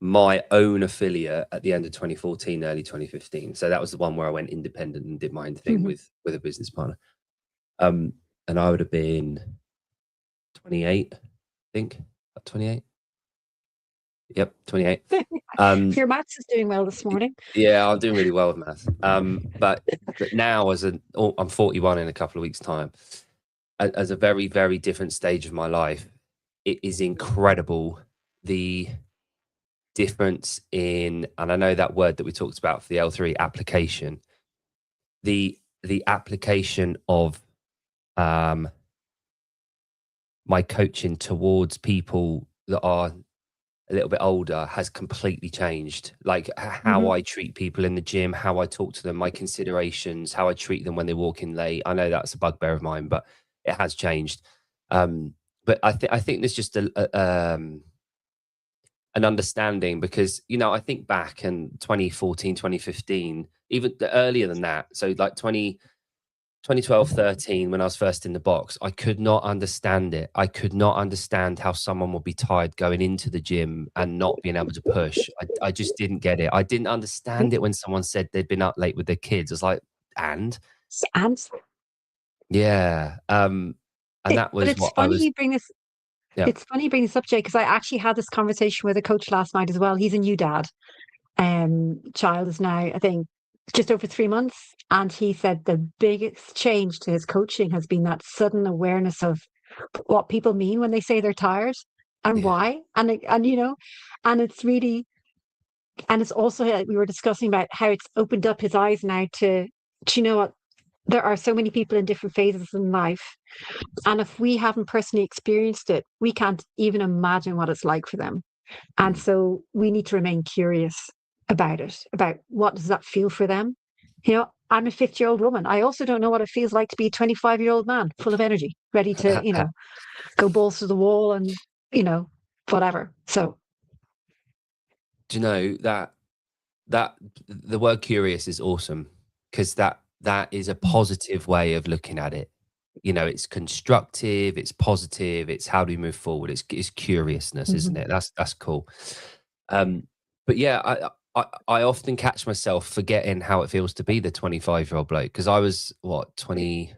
my own affiliate at the end of 2014, early 2015. So that was the one where I went independent and did my own thing with a business partner. And I would have been 28, I think. 28. Yep, 28. Your maths is doing well this morning. Yeah, I'm doing really well with maths. But now, I'm 41 in a couple of weeks' time. As a very, very different stage of my life, it is incredible the difference in, and I know that word that we talked about for the L3 application, the application of my coaching towards people that are a little bit older has completely changed. Like how I treat people in the gym, how I talk to them, my considerations, how I treat them when they walk in late. I know that's a bugbear of mine, but it has changed. But I think there's just an understanding, because, you know, I think back in 2014, 2015, even earlier than that. So like 2012, 13, when I was first in the box, I could not understand it. I could not understand how someone would be tired going into the gym and not being able to push. I just didn't get it. I didn't understand it when someone said they'd been up late with their kids. I was like, and? Yeah. And that was what I was. Yeah. It's funny you bring this up, Jay, because I actually had this conversation with a coach last night as well. He's a new dad. Child is now, I think, just over 3 months. And he said the biggest change to his coaching has been that sudden awareness of what people mean when they say they're tired and why. And you know, and it's really, and it's also, like we were discussing about how it's opened up his eyes now to you know what? There are so many people in different phases in life. And if we haven't personally experienced it, we can't even imagine what it's like for them. And so we need to remain curious about it, about what does that feel for them. You know, I'm a 50-year-old woman. I also don't know what it feels like to be a 25-year-old man, full of energy, ready to, you know, go balls to the wall and, you know, whatever. So, do you know that the word curious is awesome, because that is a positive way of looking at it. You know, it's constructive, it's positive, it's how do we move forward. It's curiousness, isn't it? That's cool. But yeah, I often catch myself forgetting how it feels to be the 25-year-old bloke, because I was 20.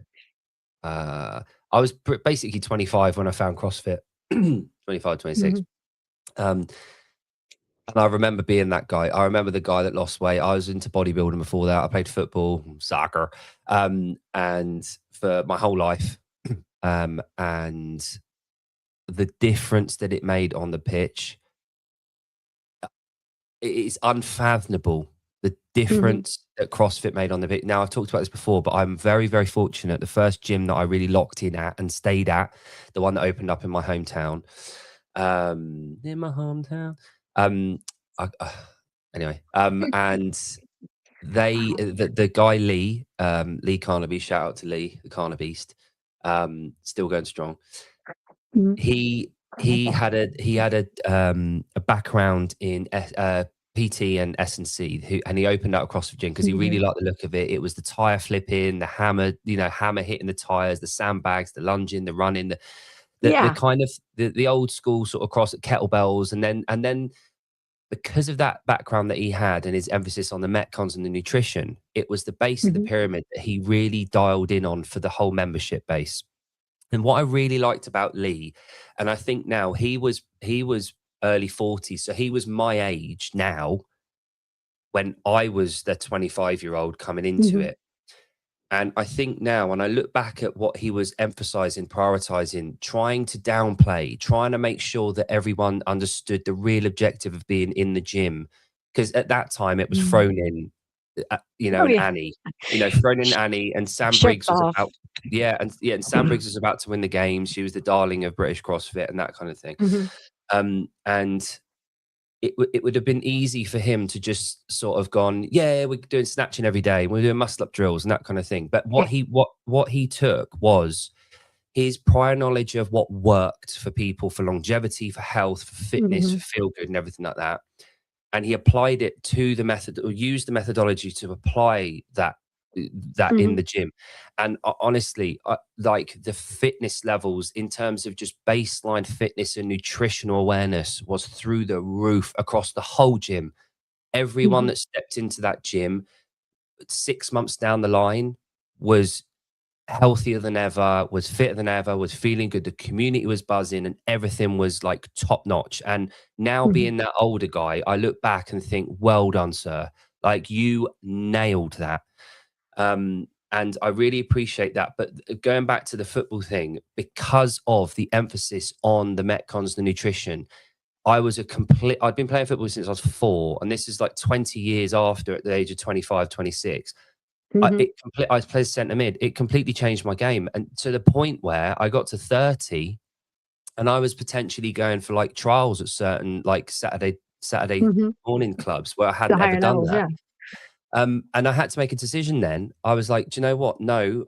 I was basically 25 when I found CrossFit. 25, 26. And I remember being that guy. I remember the guy that lost weight. I was into bodybuilding before that. I played football, soccer, and for my whole life. And the difference that it made on the pitch, it is unfathomable. The difference that CrossFit made on the pitch. Now, I've talked about this before, but I'm very, very fortunate. The first gym that I really locked in at and stayed at, the one that opened up in my hometown, anyway, and the guy Lee Carnaby, shout out to Lee, the Carnabeast, still going strong. He had a background in PT and S&C, and he opened out a CrossFit gym because he really liked the look of it. It was the tire flipping, the hammer hitting the tires, the sandbags, the lunging, the running, the kind of the old school sort of cross kettlebells, and then because of that background that he had and his emphasis on the metcons and the nutrition, it was the base of the pyramid that he really dialed in on for the whole membership base. And what I really liked about Lee, and I think now he was early 40s, so he was my age now when I was the 25-year-old coming into it. And I think now, when I look back at what he was emphasizing, prioritizing, trying to downplay, trying to make sure that everyone understood the real objective of being in the gym, because at that time it was thrown in, and Annie, thrown in Annie, and Sam Briggs was about, and Sam Briggs was about to win the game. She was the darling of British CrossFit and that kind of thing. And it would have been easy for him to just sort of gone, yeah, we're doing snatching every day, we're doing muscle up drills and that kind of thing. But what he took was his prior knowledge of what worked for people, for longevity, for health, for fitness, for feel good and everything like that. And he applied it to the method, or used the methodology to apply that that in the gym. And honestly, like the fitness levels in terms of just baseline fitness and nutritional awareness was through the roof across the whole gym. Everyone that stepped into that gym 6 months down the line was healthier than ever, was fitter than ever, was feeling good. The community was buzzing and everything was like top notch. And now being that older guy, I look back and think, well done, sir. Like you nailed that. And I really appreciate that. But going back to the football thing, because of the emphasis on the Metcons, the nutrition, I'd been playing football since I was 4. And this is like 20 years after, at the age of 25, 26. I played centre mid. It completely changed my game. And to the point where I got to 30 and I was potentially going for like trials at certain like Saturday morning clubs where I hadn't ever done levels, that. And I had to make a decision then. I was like, do you know what? No,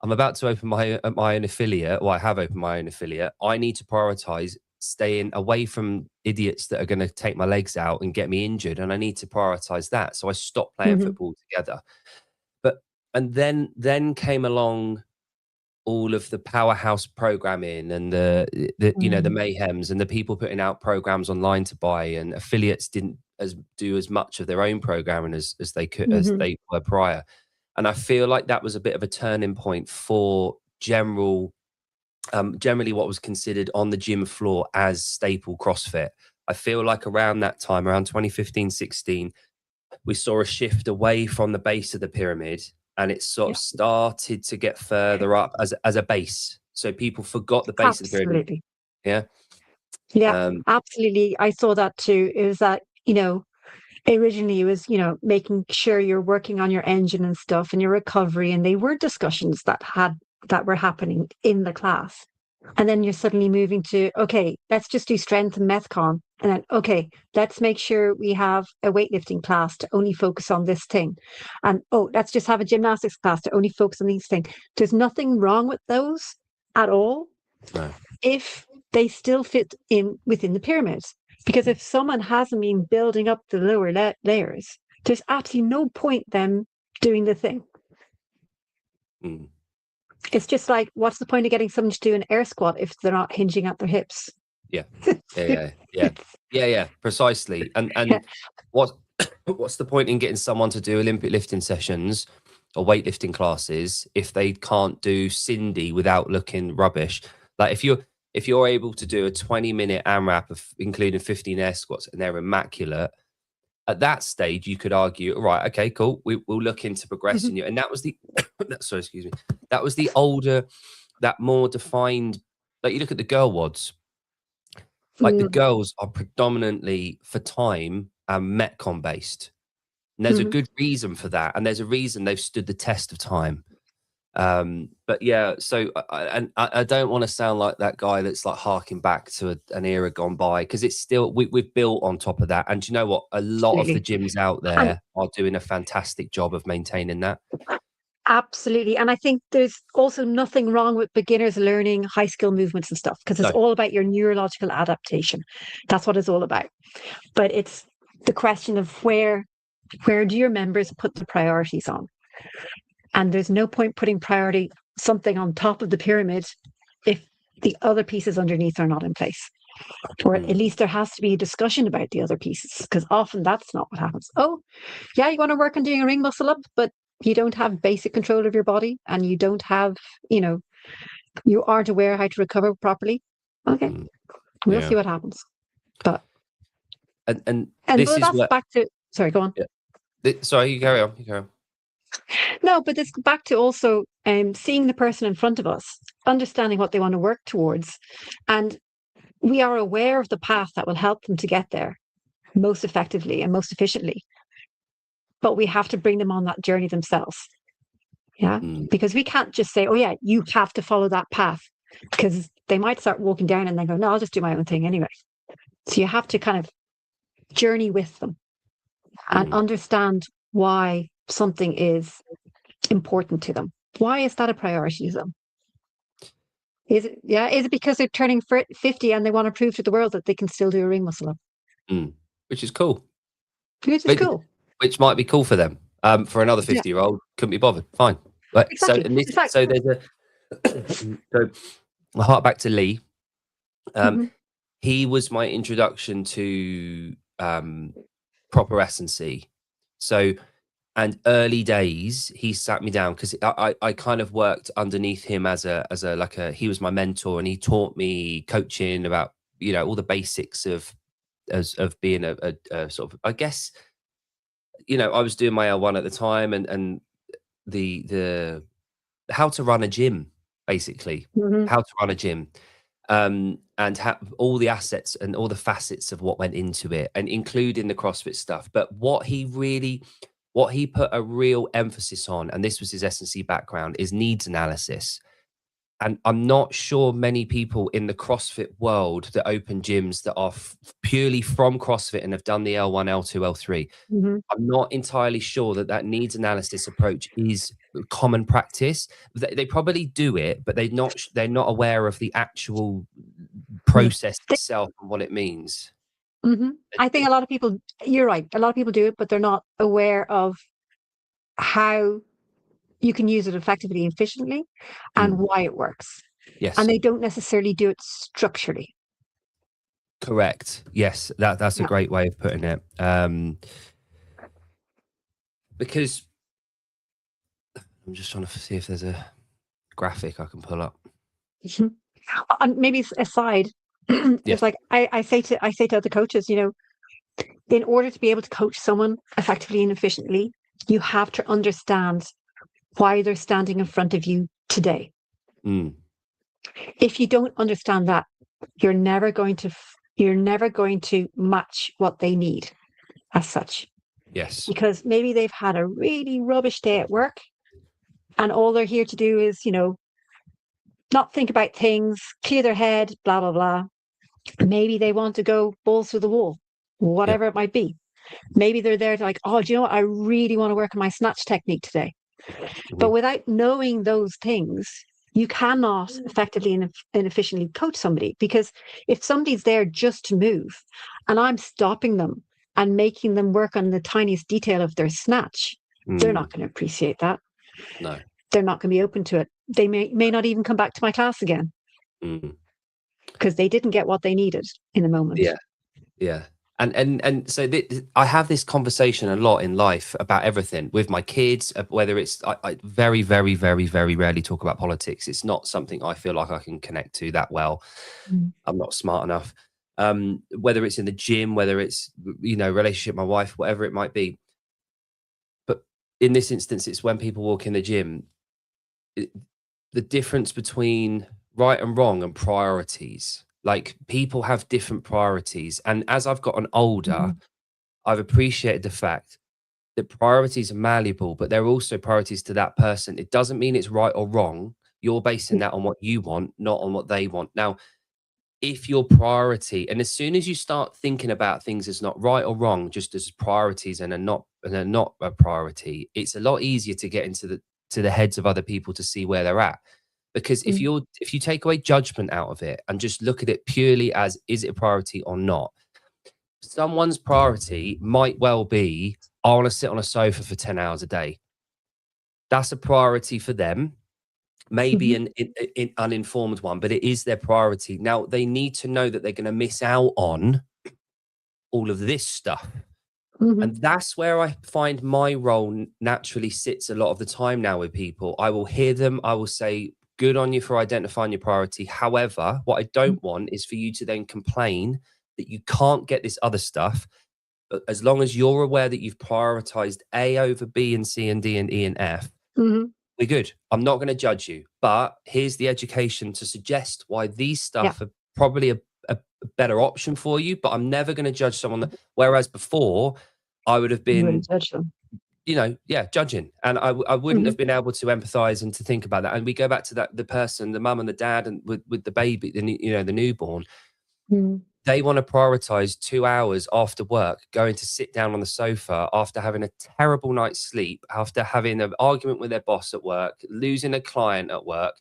I'm about to open my own affiliate, or I have opened my own affiliate. I need to prioritize staying away from idiots that are going to take my legs out and get me injured. And I need to prioritize that. So I stopped playing football together. And then came along all of the powerhouse programming and the you know, the mayhems and the people putting out programs online to buy, and affiliates didn't do as much of their own programming as they could as they were prior. And I feel like that was a bit of a turning point for generally what was considered on the gym floor as staple CrossFit. I feel like around that time, around 2015, 16, we saw a shift away from the base of the pyramid, and it sort of started to get further up as a base. So people forgot the base of the pyramid. Yeah. Yeah, absolutely. I saw that too. It was that, you know, originally it was, you know, making sure you're working on your engine and stuff and your recovery. And they were discussions that were happening in the class. And then you're suddenly moving to, okay, let's just do strength and Metcon. And then, okay, let's make sure we have a weightlifting class to only focus on this thing. And, oh, let's just have a gymnastics class to only focus on these things. There's nothing wrong with those at all. No. If they still fit in within the pyramids. Because if someone hasn't been building up the lower layers, there's absolutely no point them doing the thing. It's just like, what's the point of getting someone to do an air squat if they're not hinging at their hips? Yeah, precisely. And what's the point in getting someone to do Olympic lifting sessions or weightlifting classes if they can't do Cindy without looking rubbish? Like if you're able to do a 20-minute AMRAP of including 15 air squats and they're immaculate, at that stage you could argue, right, okay, cool, we'll look into progressing you. And that was the sorry, excuse me. That was the older, that more defined. Like you look at the girl WODs, like the girls are predominantly for time and Metcon based. And there's a good reason for that. And there's a reason they've stood the test of time. But yeah, so I don't want to sound like that guy that's like harking back to an era gone by, because it's still, we've built on top of that. And you know what? A lot of the gyms out there are doing a fantastic job of maintaining that. Absolutely. And I think there's also nothing wrong with beginners learning high skill movements and stuff, because it's all about your neurological adaptation. That's what it's all about. But it's the question of where do your members put the priorities on? And there's no point putting priority something on top of the pyramid if the other pieces underneath are not in place. Or at least there has to be a discussion about the other pieces, because often that's not what happens. Oh, yeah, you want to work on doing a ring muscle up, but you don't have basic control of your body and you don't have, you know, you aren't aware how to recover properly. Okay, we'll see what happens. But and this is that's back to, sorry, go on. Sorry, you carry on. You carry on. No, but this back to also seeing the person in front of us, understanding what they want to work towards, and we are aware of the path that will help them to get there most effectively and most efficiently. But we have to bring them on that journey themselves. Yeah, because we can't just say, oh yeah, you have to follow that path, because they might start walking down and then go, no, I'll just do my own thing anyway. So you have to kind of journey with them and understand why something is important to them. Why is that a priority to them? Is it because they're turning 50 and they want to prove to the world that they can still do a ring muscle up? Which is cool. Which is cool. Which might be cool for them. For another Yeah, 50-year-old, couldn't be bothered. Fine. But so, exactly. and this, It's like, so there's a, so my heart back to Lee. mhm, He was my introduction to proper S&C. So, and early days, he sat me down because I kind of worked underneath him as a like a, he was my mentor, and he taught me coaching about, you know, all the basics of being a sort of, I guess, you know, I was doing my L1 at the time, and the how to run a gym, basically, mhm, how to run a gym, and all the assets and all the facets of what went into it, and including the CrossFit stuff. But what he put a real emphasis on, and this was his S&C background, is needs analysis. And I'm not sure many people in the CrossFit world that open gyms that are purely from CrossFit and have done the L1, L2, L3. mhm. I'm not entirely sure that that needs analysis approach is common practice. They probably do it, but they're not aware of the actual No. process itself and what it means. Mhm. I think a lot of people, you're right, a lot of people do it, but they're not aware of how you can use it effectively and efficiently and Mm, why it works. And yes, they don't necessarily do it structurally. correct. Yes, that's a Yeah. great way of putting it. Because I'm just trying to see if there's a graphic I can pull up. Mhm. And maybe aside, Yes. it's like I say to other coaches, you know, in order to be able to coach someone effectively and efficiently, you have to understand why they're standing in front of you today. Mm, If you don't understand that, you're never going to you're never going to match what they need as such. yes. Because maybe they've had a really rubbish day at work and all they're here to do is, you know, not think about things, clear their head, blah, blah, blah. Maybe they want to go balls to the wall, Yep. whatever it might be. Maybe they're there to like, oh, do you know what? I really want to work on my snatch technique today. But Mhm. without knowing those things, you cannot effectively and efficiently coach somebody because if somebody's there just to move and I'm stopping them and making them work on the tiniest detail of their snatch, they're Mm, not going to appreciate that. no. They're not going to be open to it. They may not even come back to my class again Mm, because they didn't get what they needed in the moment. yeah. Yeah. And so I have this conversation a lot in life about everything with my kids, whether it's, I very, very, very, very rarely talk about politics. It's not something I feel like I can connect to that well. Mm. I'm not smart enough. Whether it's in the gym, whether it's, you know, relationship, my wife, whatever it might be. But in this instance, it's when people walk in the gym, it, the difference between right and wrong and priorities. Like, people have different priorities. And as I've gotten older, Mhm. I've appreciated the fact that priorities are malleable, but they're also priorities to that person. It doesn't mean it's right or wrong. You're basing Yeah. that on what you want, not on what they want. Now, if your priority, and as soon as you start thinking about things as not right or wrong, just as priorities and are not a priority, it's a lot easier to get into the heads of other people to see where they're at. Because Mm. if you take away judgment out of it and just look at it purely as, is it a priority or not? Someone's priority might well be, I want to sit on a sofa for 10 hours a day. That's a priority for them, maybe Mhm. an uninformed one, but it is their priority. Now, they need to know that they're going to miss out on all of this stuff. Mhm. And that's where I find my role naturally sits a lot of the time now with people. I will hear them. I will say, good on you for identifying your priority. However, what I Mm. don't want is for you to then complain that you can't get this other stuff. But as long as you're aware that you've prioritized A over B and C and D and E and F, Mhm. we're good. I'm not going to judge you, but here's the education to suggest why these Yeah. stuff are probably a better option for you. But I'm never going to judge someone that, whereas before I would have You been, wouldn't judge them. you know, yeah, judging, and I wouldn't Mhm. have been able to empathize and to think about that. And we go back to that, the person, the mum and the dad, and with the baby, you know, the newborn, Mm. they want to prioritize 2 hours after work, going to sit down on the sofa after having a terrible night's sleep, after having an argument with their boss at work, losing a client at work.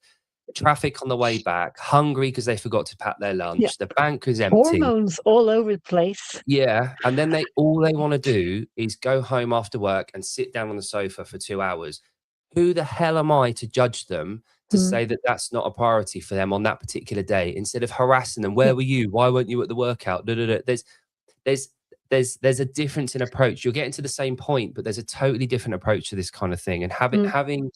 traffic on the way back, hungry because they forgot to pack their lunch. Yeah. The bank is empty. Hormones all over the place. Yeah, and then all they want to do is go home after work and sit down on the sofa for 2 hours. Who the hell am I to judge them to say that that's not a priority for them on that particular day? Instead of harassing them, where were you? Why weren't you at the workout? Da, da, da. There's a difference in approach. You're getting to the same point, but there's a totally different approach to this kind of thing. And having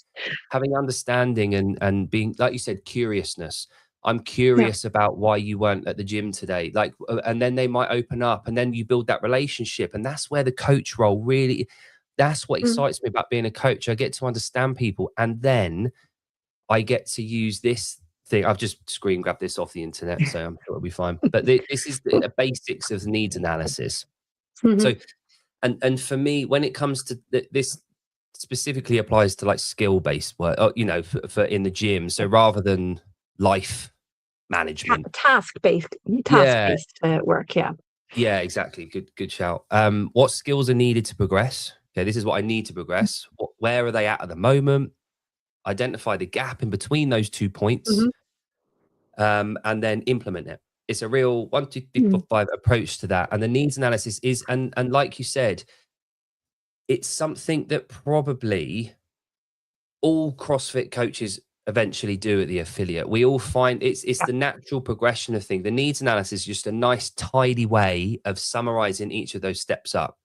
understanding and being, like you said, curiousness. I'm curious about why you weren't at the gym today. Like, and then they might open up, and then you build that relationship. And that's where the coach role really, that's what excites me about being a coach. I get to understand people, and then I get to use this thing. I've just screen grabbed this off the internet, so I'm sure it'll be fine. But this is the basics of needs analysis. So, and for me, when it comes to this, specifically applies to like skill-based work, you know, for in the gym. So rather than life management, task-based work. Yeah, exactly. Good shout. What skills are needed to progress? Okay, this is what I need to progress. Where are they at the moment? Identify the gap in between those 2 points, and then implement it. It's a real 1, 2, 3, 4, 5 approach to that. And the needs analysis is, and like you said, it's something that probably all CrossFit coaches eventually do at the affiliate. We all find it's the natural progression of things. The needs analysis is just a nice, tidy way of summarizing each of those steps up.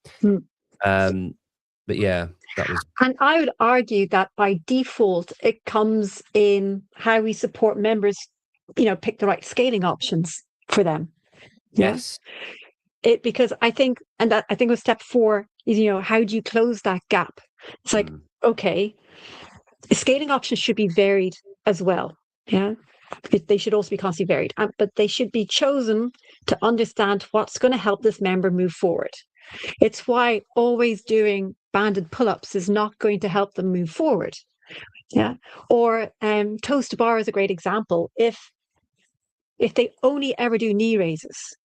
But yeah, that was. And I would argue that by default, it comes in how we support members, you know, pick the right scaling options for them. Yes. Because I think, and that I think was step 4 is, you know, how do you close that gap? It's like, okay, scaling options should be varied as well. Yeah. They should also be constantly varied, but they should be chosen to understand what's going to help this member move forward. It's why always doing banded pull-ups is not going to help them move forward. Yeah. Or toes to bar is a great example. If they only ever do knee raises,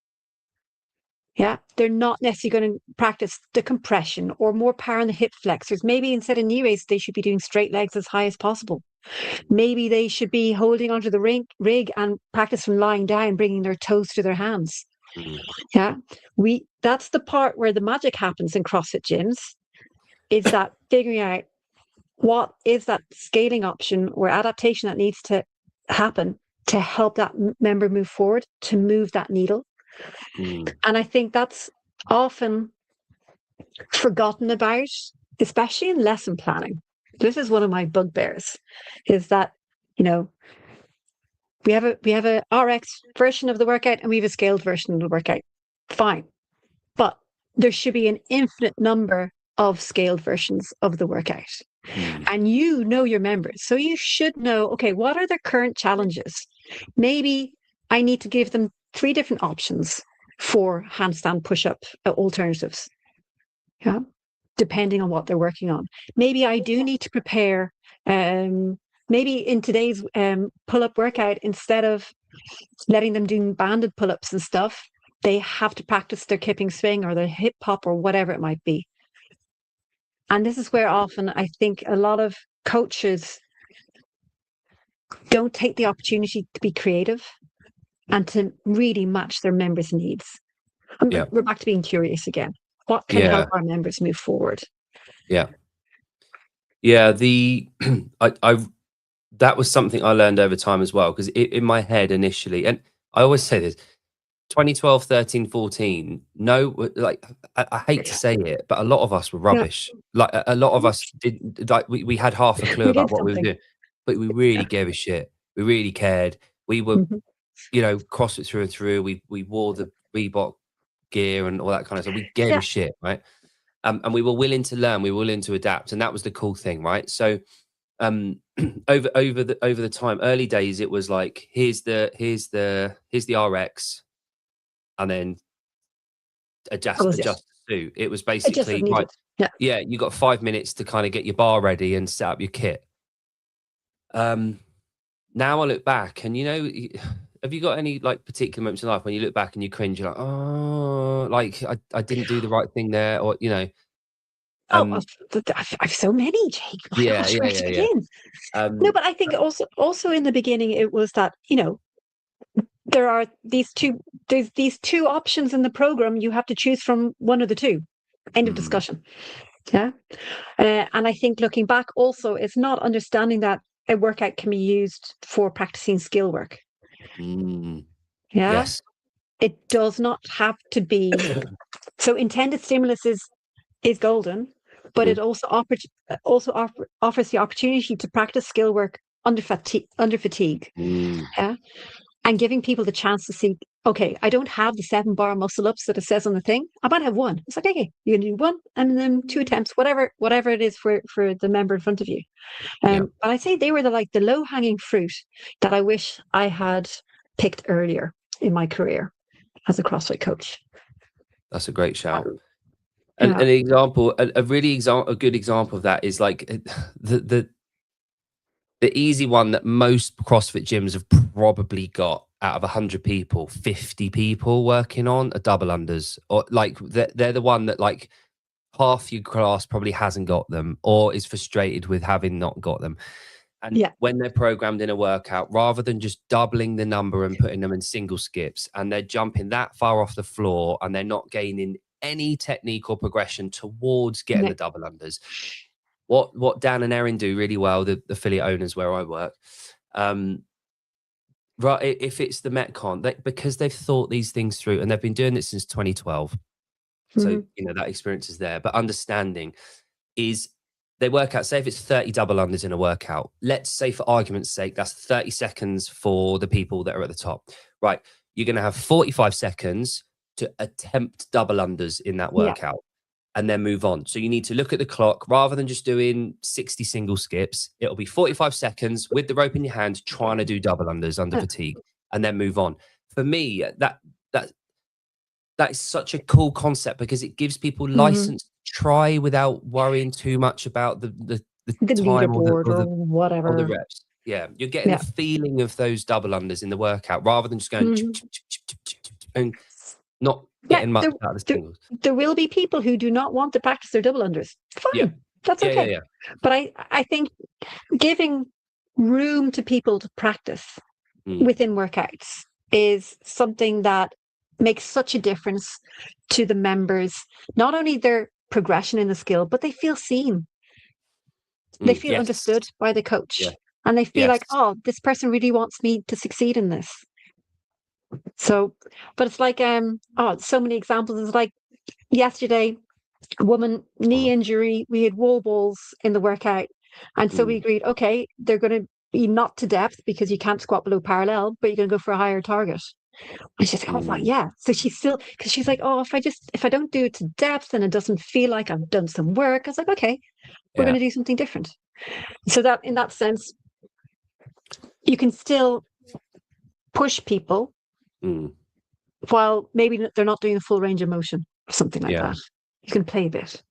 they're not necessarily going to practice the compression or more power in the hip flexors. Maybe instead of knee raises, they should be doing straight legs as high as possible. Maybe they should be holding onto the rig and practice from lying down, bringing their toes to their hands. That's the part where the magic happens in CrossFit gyms, is that figuring out what is that scaling option or adaptation that needs to happen to help that member move forward, to move that needle. And I think that's often forgotten about, especially in lesson planning. This is one of my bugbears, is that, you know, we have a RX version of the workout and we have a scaled version of the workout. Fine. But there should be an infinite number of scaled versions of the workout. And you know your members. So you should know, okay, what are their current challenges? Maybe I need to give them 3 different options for handstand push-up alternatives. Depending on what they're working on. Maybe I do need to prepare, maybe in today's pull-up workout, instead of letting them do banded pull-ups and stuff, they have to practice their kipping swing or their hip hop or whatever it might be. And this is where often I think a lot of coaches don't take the opportunity to be creative and to really match their members' needs. We're back to being curious again. What can help our members move forward? That was something I learned over time as well, because in my head initially, and I always say this, 2012, 13, 14, like I hate to say it, but a lot of us were rubbish. Like a lot of us did, like we had half a clue about what we were doing, but we really gave a shit. We really cared. We were, you know, CrossFit through and through. We wore the Reebok gear and all that kind of stuff. We gave a shit, right? And we were willing to learn. We were willing to adapt, and that was the cool thing, right? So, over the time, early days, it was like here's the RX, and then adjust the suit. It was basically right. Yeah, you got 5 minutes to kind of get your bar ready and set up your kit. Now I look back, and you know, have you got any like particular moments in life when you look back and you cringe? You're like, oh, like I didn't do the right thing there, or you know, I've so many, Jake. My Yeah, gosh, yeah, where to yeah, yeah. begin? No, but I think also in the beginning it was that, there are there's these two options in the program. You have to choose from one of the two. End of discussion. Yeah. And I think looking back also, it's not understanding that a workout can be used for practicing skill work. Yeah. Yes. It does not have to be. So intended stimulus is golden, but it also offers the opportunity to practice skill work under fatigue. Yeah. And giving people the chance to see, okay, I don't have the 7-bar muscle ups that it says on the thing. I might have one. It's like, okay, you can do one and then 2 attempts, whatever it is for the member in front of you. But I say they were the low hanging fruit that I wish I had picked earlier in my career as a CrossFit coach. That's a great shout. An example, a good example of that is like the easy one that most CrossFit gyms have probably got out of 100 people, 50 people working on are double unders, or like they're the one that like half your class probably hasn't got them or is frustrated with having not got them. And when they're programmed in a workout, rather than just doubling the number and putting them in single skips, and they're jumping that far off the floor and they're not gaining any technique or progression towards getting the double unders. What Dan and Erin do really well, the affiliate owners where I work, right? If it's the Metcon, because they've thought these things through and they've been doing it since 2012. So, that experience is there. But understanding is they work out, say if it's 30 double unders in a workout, let's say for argument's sake, that's 30 seconds for the people that are at the top. Right. You're going to have 45 seconds to attempt double unders in that workout and then move on. So you need to look at the clock rather than just doing 60 single skips. It'll be 45 seconds with the rope in your hand, trying to do double unders under fatigue and then move on. For me, that is such a cool concept because it gives people license to try without worrying too much about the time leaderboard or whatever, or the reps. Yeah, you're getting the feeling of those double unders in the workout rather than just going and not getting much out of the singles. There will be people who do not want to practice their double unders. Fine, that's okay. Yeah. But I think giving room to people to practice within workouts is something that makes such a difference to the members, not only their progression in the skill, but they feel seen. They feel understood by the coach and they feel like, oh, this person really wants me to succeed in this. So, but it's like, so many examples. It's like yesterday, a woman, knee injury, we had wall balls in the workout. And so we agreed, okay, they're going to be not to depth because you can't squat below parallel, but you're going to go for a higher target. And she's like, oh, yeah. So she's still, because she's like, oh, if I don't do it to depth and it doesn't feel like I've done some work, I was like, okay, we're going to do something different. So that in that sense, you can still push people while maybe they're not doing the full range of motion or something like that. You can play a bit.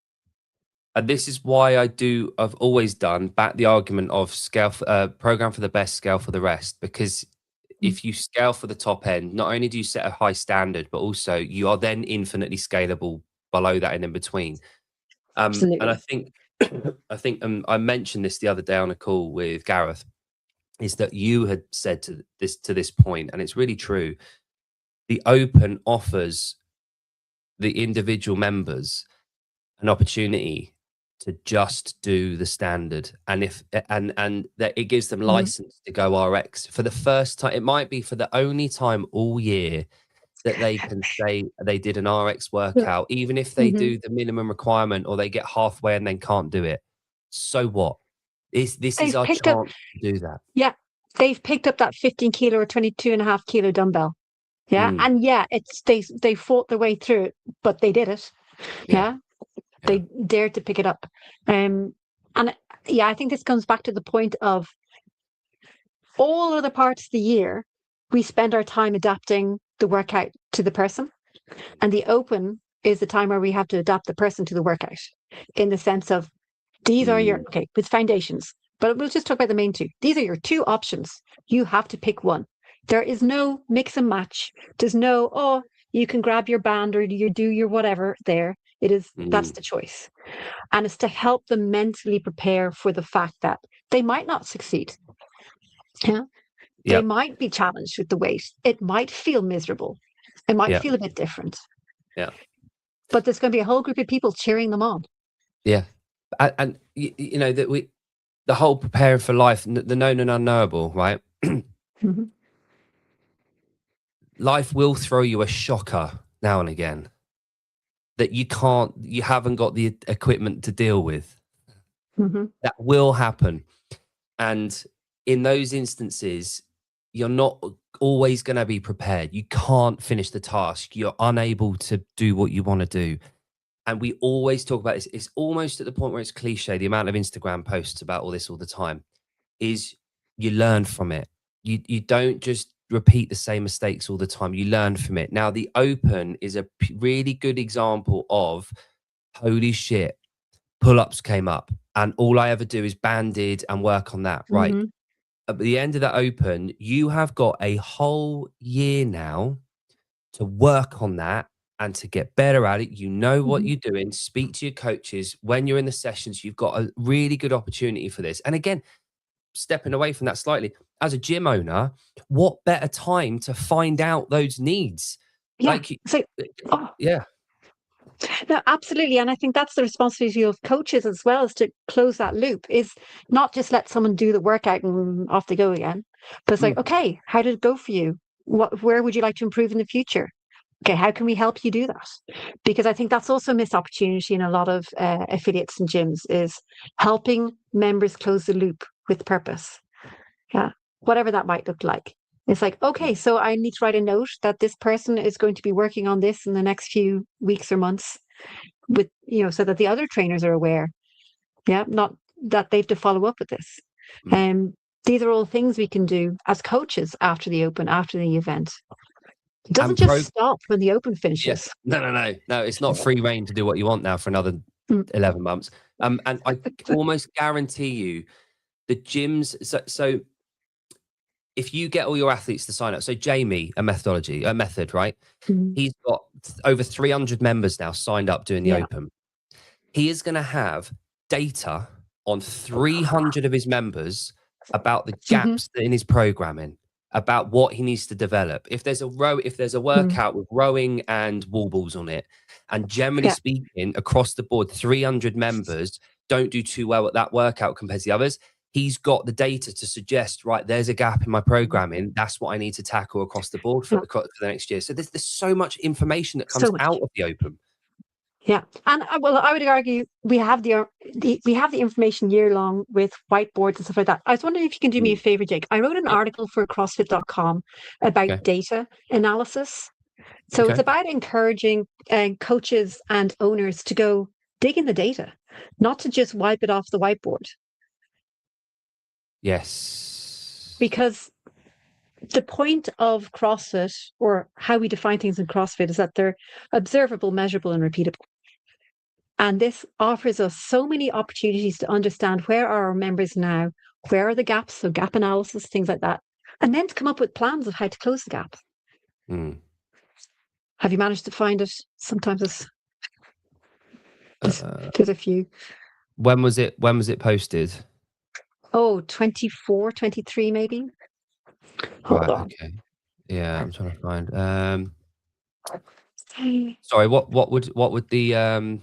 And this is why I've always back the argument of scale, program for the best, scale for the rest, because if you scale for the top end, not only do you set a high standard, but also you are then infinitely scalable below that and in between. Absolutely. And I think I mentioned this the other day on a call with Gareth, is that you had said to this point, and it's really true. The Open offers the individual members an opportunity to just do the standard, and that it gives them license to go RX for the first time. It might be for the only time all year that they can say they did an RX workout, even if they do the minimum requirement or they get halfway and then can't do it. So what? This is our chance to do that. Yeah, they've picked up that 15 kilo or 22.5 kilo dumbbell. Yeah, and they fought their way through it, but they did it. Yeah. They dared to pick it up. And I think this comes back to the point of all other parts of the year, we spend our time adapting the workout to the person. And the Open is the time where we have to adapt the person to the workout in the sense of these are your, with foundations, but we'll just talk about the main two. These are your two options. You have to pick one. There is no mix and match. There's no, you can grab your band or you do your whatever there. That's the choice. And it's to help them mentally prepare for the fact that they might not succeed. Yeah. They might be challenged with the weight. It might feel miserable. It might feel a bit different. Yeah. But there's going to be a whole group of people cheering them on. Yeah. And you know, that the whole preparing for life, the known and unknowable, right? Mm-hmm. Life will throw you a shocker now and again that you haven't got the equipment to deal with. Mm-hmm. That will happen. And in those instances, you're not always going to be prepared. You can't finish the task. You're unable to do what you want to do. And we always talk about this. It's almost at the point where it's cliche, the amount of Instagram posts about all this all the time, is you learn from it. You don't just repeat the same mistakes all the time. You learn from it. Now, the Open is a really good example of, holy shit, pull-ups came up and all I ever do is banded and work on that. Right. Mm-hmm. At the end of that Open, you have got a whole year now to work on that and to get better at it. You know what you're doing. Speak to your coaches. When you're in the sessions, you've got a really good opportunity for this. And again, stepping away from that slightly, as a gym owner, what better time to find out those needs? Yeah. Like, Yeah. No, absolutely. And I think that's the responsibility of coaches as well, is to close that loop, is not just let someone do the workout and off they go again. But it's like, okay, how did it go for you? Where would you like to improve in the future? Okay, how can we help you do that? Because I think that's also a missed opportunity in a lot of affiliates and gyms, is helping members close the loop with purpose. Yeah, whatever that might look like. It's like, okay, so I need to write a note that this person is going to be working on this in the next few weeks or months, with, you know, so that the other trainers are aware. Yeah, not that they have to follow up with this. These are all things we can do as coaches after the Open, after the event. It doesn't just stop when the Open finishes. No. It's not free reign to do what you want now for another 11 months. And I almost guarantee you the gyms. So if you get all your athletes to sign up, so Jamie, a method, right? He's got over 300 members now signed up doing the Open. He is going to have data on 300 of his members about the gaps in his programming, about what he needs to develop. If there's a workout with rowing and wall balls on it, and generally speaking, across the board, 300 members don't do too well at that workout compared to the others, he's got the data to suggest, right, there's a gap in my programming. That's what I need to tackle across the board for the next year. So there's so much information that comes out of the Open. Yeah, and well, I would argue we have the information year long with whiteboards and stuff like that. I was wondering if you can do me a favor, Jake. I wrote an article for CrossFit.com about data analysis. So it's about encouraging coaches and owners to go dig in the data, not to just wipe it off the whiteboard. Yes. Because the point of CrossFit, or how we define things in CrossFit, is that they're observable, measurable, and repeatable. And this offers us so many opportunities to understand where are our members now, where are the gaps, so gap analysis, things like that, and then to come up with plans of how to close the gap. Have you managed to find it? Sometimes there's a few. When was it posted? 24, 23 maybe. Hold on. Okay. Yeah, I'm trying to find. Sorry, what would the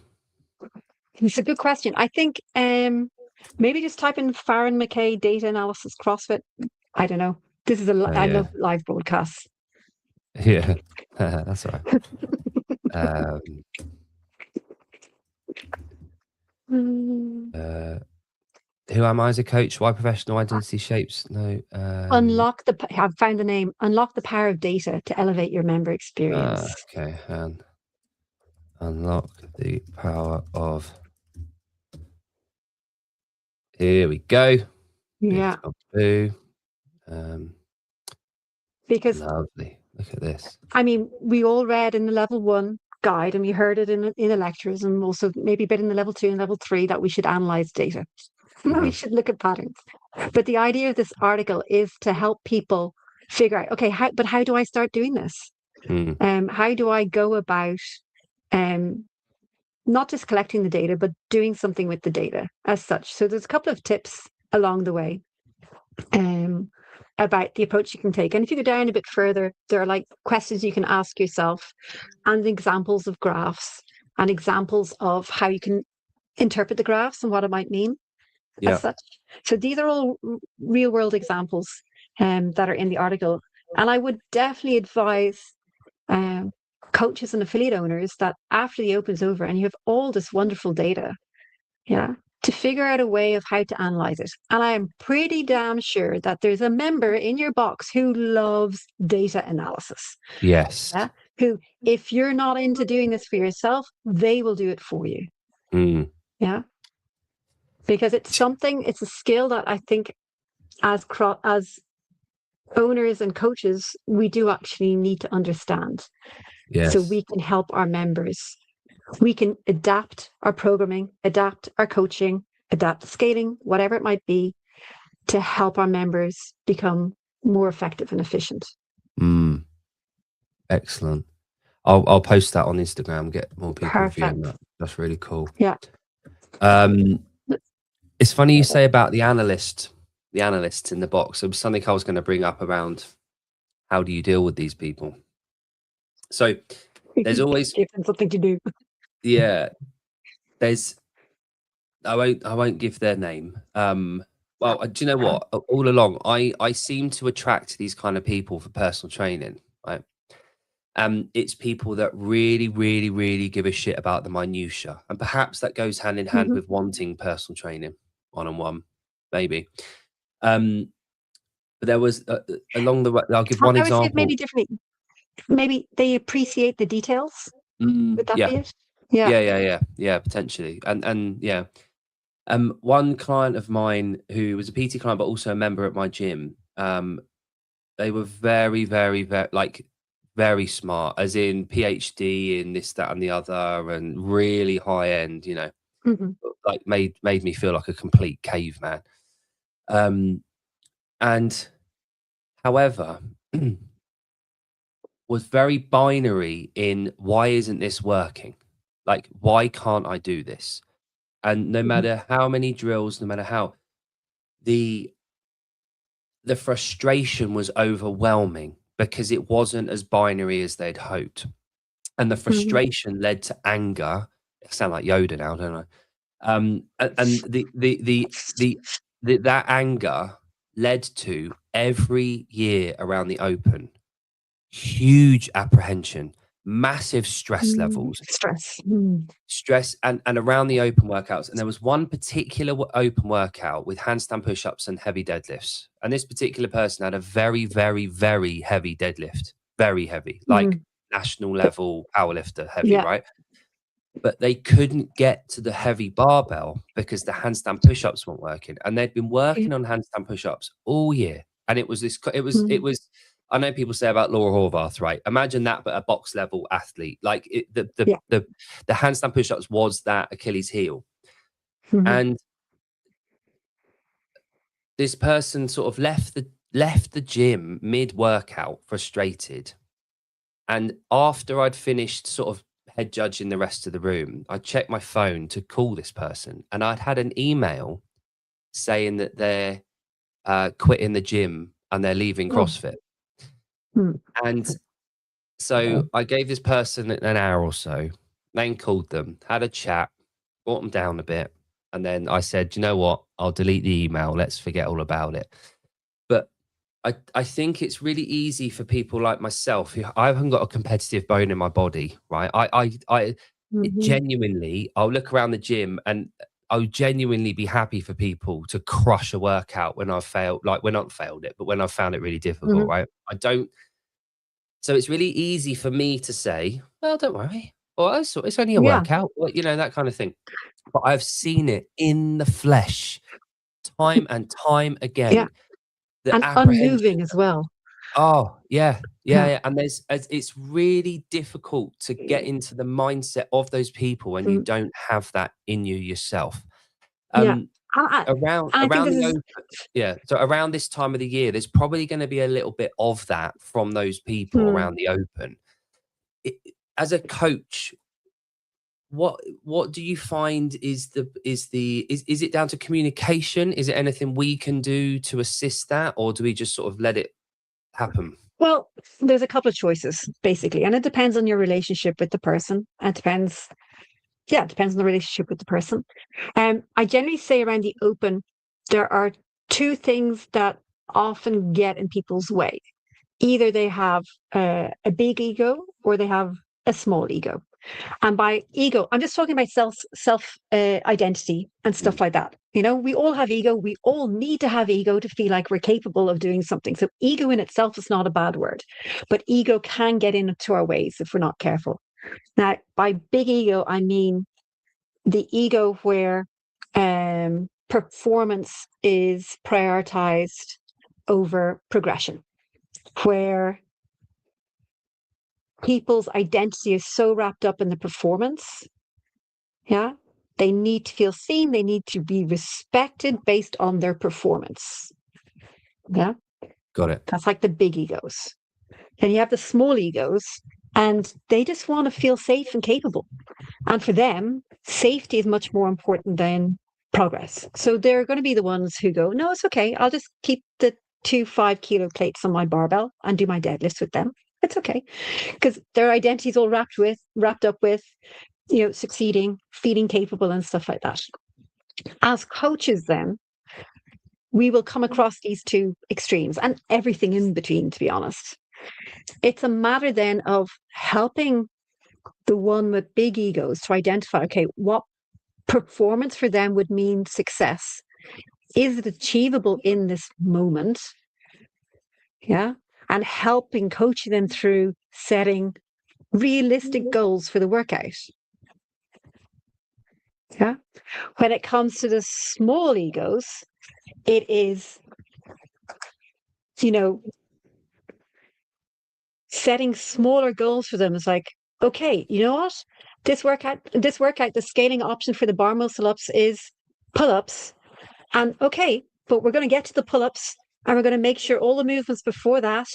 It's a good question. I think maybe just type in Farran McKay data analysis CrossFit. I don't know. This is I love live broadcasts. Yeah, that's all right. Who am I as a coach? Why professional identity shapes? No. I've found the name. Unlock the power of data to elevate your member experience. Okay, and unlock the power of. Here we go. Yeah. Because lovely. Look at this. I mean, we all read in the level 1 guide, and we heard it in the lectures, and also maybe a bit in the level 2 and level 3, that we should analyze data. We should look at patterns. But the idea of this article is to help people figure out, okay, how do I start doing this? How do I go about not just collecting the data, but doing something with the data as such. So there's a couple of tips along the way about the approach you can take. And if you go down a bit further, there are like questions you can ask yourself and examples of graphs and examples of how you can interpret the graphs and what it might mean as such. So these are all real world examples that are in the article. And I would definitely advise coaches and affiliate owners that after the Open's over and you have all this wonderful data, to figure out a way of how to analyze it. And I am pretty damn sure that there's a member in your box who loves data analysis. Yes. Yeah? Who, if you're not into doing this for yourself, they will do it for you. Yeah. Because it's a skill that I think as owners and coaches, we do actually need to understand. Yes. So we can help our members. We can adapt our programming, adapt our coaching, adapt the scaling, whatever it might be, to help our members become more effective and efficient. Excellent. I'll post that on Instagram, get more people viewing that. That's really cool. Yeah. It's funny you say about the analysts in the box. It was something I was going to bring up around how do you deal with these people. So there's always give them something to do. Yeah, I won't give their name. Well, do you know what? All along, I seem to attract these kind of people for personal training, right? It's people that really, really, really give a shit about the minutia, and perhaps that goes hand in hand with wanting personal training, one-on-one, maybe. But there was along the way. I'll give one example. Maybe differently. Maybe they appreciate the details. Would that be it? Yeah, potentially, and yeah. One client of mine who was a PT client, but also a member at my gym. They were very, very, very very smart, as in PhD in this, that, and the other, and really high end. Like made me feel like a complete caveman. And however, was very binary in why isn't this working? Like, why can't I do this? And no matter how many drills, no matter how, the frustration was overwhelming because it wasn't as binary as they'd hoped. And the frustration led to anger. I sound like Yoda now, don't I? And that anger led to every year around the Open, huge apprehension, massive stress levels, stress, and around the Open workouts. And there was one particular Open workout with handstand push-ups and heavy deadlifts. And this particular person had a very, very, very heavy deadlift, very heavy, like national level powerlifter heavy, right? But they couldn't get to the heavy barbell because the handstand push-ups weren't working. And they'd been working on handstand push-ups all year. And it was I know people say about Laura Horvath, right? Imagine that, but a box level athlete. Like the handstand push-ups was that Achilles heel. And this person sort of left the gym mid-workout, frustrated. And after I'd finished sort of head judging the rest of the room, I checked my phone to call this person, and I'd had an email saying that they're quitting the gym and they're leaving CrossFit. And so I gave this person an hour or so, then called them, had a chat, brought them down a bit. And then I said, you know what? I'll delete the email. Let's forget all about it. But I think it's really easy for people like myself, who I haven't got a competitive bone in my body, right? I genuinely, I'll look around the gym and I'll genuinely be happy for people to crush a workout when I've failed, like when I've failed it, but when I've found it really difficult, right? So it's really easy for me to say, well, don't worry. Or it's only a workout, that kind of thing. But I've seen it in the flesh time and time again. And unmoving as well. Oh, yeah. And it's really difficult to get into the mindset of those people when you don't have that in you yourself. So around this time of the year, there's probably going to be a little bit of that from those people around the Open. As a coach, what do you find is it down to communication? Is it anything we can do to assist that, or do we just sort of let it happen? Well, there's a couple of choices basically, and it depends on your relationship with the person. It depends on the relationship with the person. I generally say around the open, there are two things that often get in people's way. Either they have a big ego or they have a small ego. And by ego, I'm just talking about self identity and stuff like that. You know, we all have ego. We all need to have ego to feel like we're capable of doing something. So ego in itself is not a bad word, but ego can get into our ways if we're not careful. Now, by big ego, I mean the ego where performance is prioritized over progression, where people's identity is so wrapped up in the performance. Yeah. They need to feel seen. They need to be respected based on their performance. Yeah. Got it. That's like the big egos. And you have the small egos, and they just want to feel safe and capable. And for them, safety is much more important than progress. So they're going to be the ones who go, no, it's okay. I'll just keep the 2 5-kilo plates on my barbell and do my deadlifts with them. It's okay. Because their identity is all wrapped up with, you know, succeeding, feeling capable and stuff like that. As coaches, then, we will come across these two extremes and everything in between, to be honest. It's a matter then of helping the one with big egos to identify, okay, what performance for them would mean success. Is it achievable in this moment? Yeah. And helping coach them through setting realistic goals for the workout. Yeah. When it comes to the small egos, it is, you know, setting smaller goals for them. Is like, okay, you know what? This workout, the scaling option for the bar muscle ups is pull-ups. And okay, but we're going to get to the pull-ups and we're going to make sure all the movements before that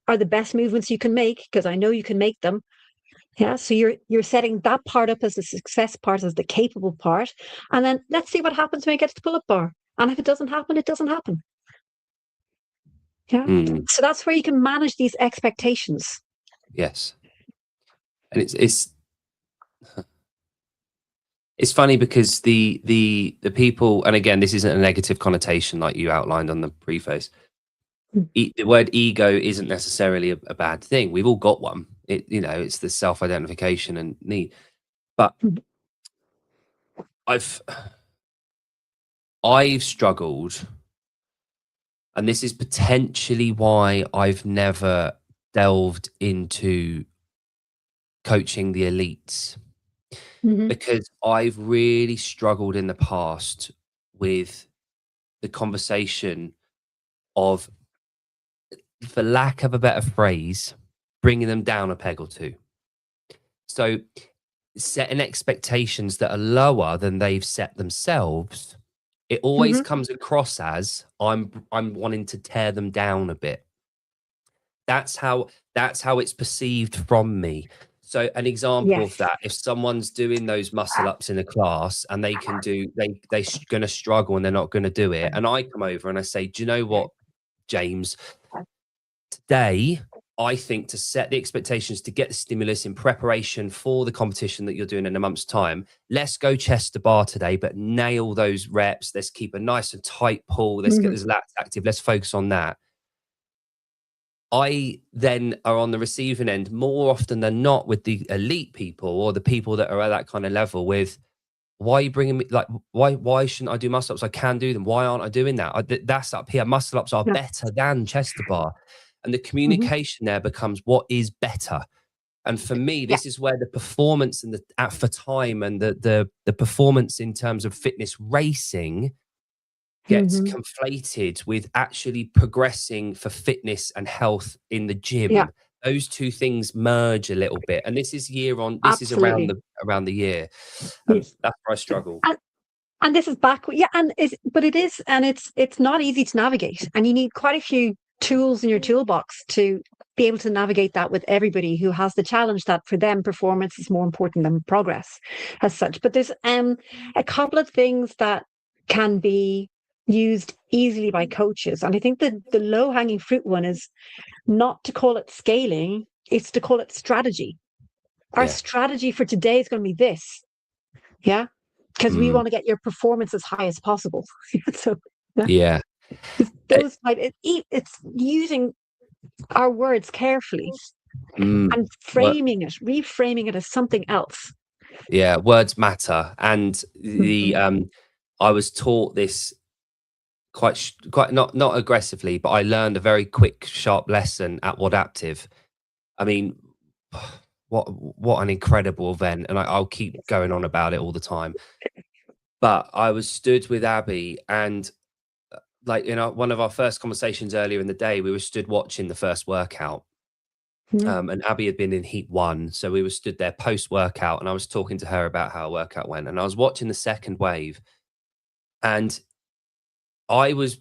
are the best movements you can make, because I know you can make them. Yeah, so you're setting that part up as the success part, as the capable part, and then let's see what happens when we get to the pull-up bar. And if it doesn't happen, it doesn't happen. Yeah, so that's where you can manage these expectations. Yes, and it's funny because the people, and again, this isn't a negative connotation like you outlined on the preface. The word ego isn't necessarily a bad thing. We've all got one. It's the self-identification and need. But I've struggled, and this is potentially why I've never delved into coaching the elites, because I've really struggled in the past with the conversation of, for lack of a better phrase, bringing them down a peg or two. So setting expectations that are lower than they've set themselves, it always comes across as I'm wanting to tear them down a bit. That's how it's perceived from me. So an example of that, if someone's doing those muscle ups in a class and they're going to struggle and they're not going to do it, and I come over and I say, do you know what, James, today I think to set the expectations to get the stimulus in preparation for the competition that you're doing in a month's time, let's go chest to bar today, but nail those reps. Let's keep a nice and tight pull. Let's get those lats active. Let's focus on that. I then are on the receiving end more often than not with the elite people, or the people that are at that kind of level, with, why are you bringing me, like, why shouldn't I do muscle ups? I can do them. Why aren't I doing that? That's up here. Muscle ups are better than chest to bar. And the communication there becomes, what is better? And for me, this is where the performance and for time and the performance in terms of fitness racing gets conflated with actually progressing for fitness and health in the gym. Yeah. Those two things merge a little bit, and this is is around the year. That's where I struggle. And this is back, but it is, and it's not easy to navigate, and you need quite a few tools in your toolbox to be able to navigate that with everybody who has the challenge that for them performance is more important than progress as such. But there's a couple of things that can be used easily by coaches. And I think that the low hanging fruit one is not to call it scaling, it's to call it strategy. Our strategy for today is going to be this. Yeah. Because we want to get your performance as high as possible. So, yeah. Those it's using our words carefully and reframing it as something else. Yeah, words matter. And the I was taught this quite not aggressively, but I learned a very quick, sharp lesson at Wadaptive. I mean, what an incredible event, and I'll keep going on about it all the time. But I was stood with Abby, and like one of our first conversations earlier in the day, we were stood watching the first workout. And Abby had been in heat 1, so we were stood there post workout, and I was talking to her about how our workout went, and I was watching the second wave, and I was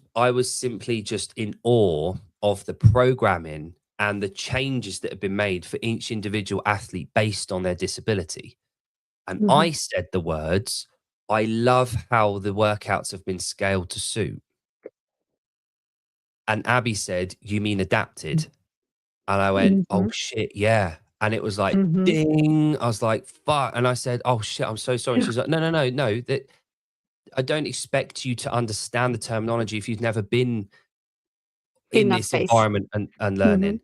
simply just in awe of the programming and the changes that have been made for each individual athlete based on their disability. And I said the words, "I love how the workouts have been scaled to suit." And Abby said, "You mean adapted?" And I went, "Oh shit, yeah." And it was like, ding. I was like, fuck. And I said, "Oh shit, I'm so sorry." And she's like, no, that I don't expect you to understand the terminology if you've never been in that this space. environment and learning.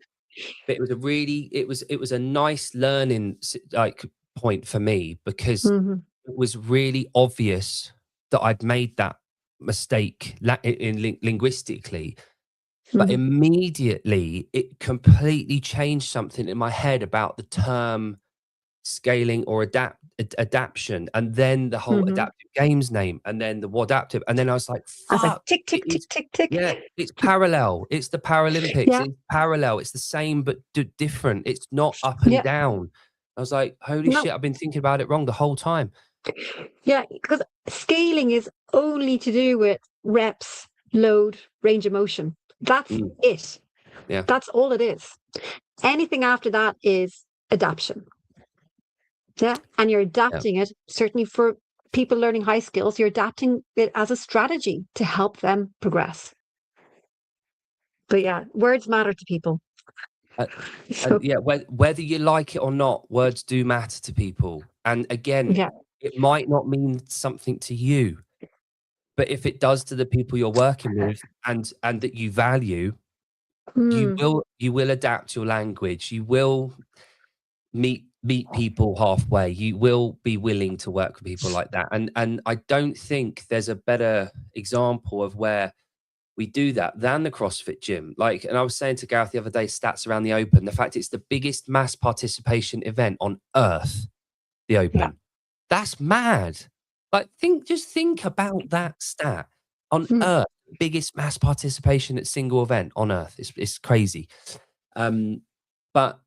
But it was a nice learning like point for me, because it was really obvious that I'd made that mistake linguistically. But immediately it completely changed something in my head about the term scaling or adaption, and then the whole adaptive games name, and then the Wadaptive, and then I was like, I was like, fuck, tick, tick, tick, tick, tick. yeah, it's parallel. It's the Paralympics. Yeah. It's parallel. It's the same but different. It's not up and down. I was like, holy shit, I've been thinking about it wrong the whole time. Yeah, because scaling is only to do with reps, load, range of motion. That's it. Yeah. That's all it is. Anything after that is adaptation. Yeah. And you're adapting it, certainly for people learning high skills, you're adapting it as a strategy to help them progress. But yeah, words matter to people. And yeah, whether you like it or not, words do matter to people. And again, it might not mean something to you, but if it does to the people you're working with and that you value, you will adapt your language. You will meet people halfway. You will be willing to work with people like that. And I don't think there's a better example of where we do that than the CrossFit gym. Like, and I was saying to Gareth the other day, stats around the Open, the fact it's the biggest mass participation event on earth, the Open. That's mad. Like, just think about that stat. On earth, biggest mass participation at single event on earth. It's crazy. But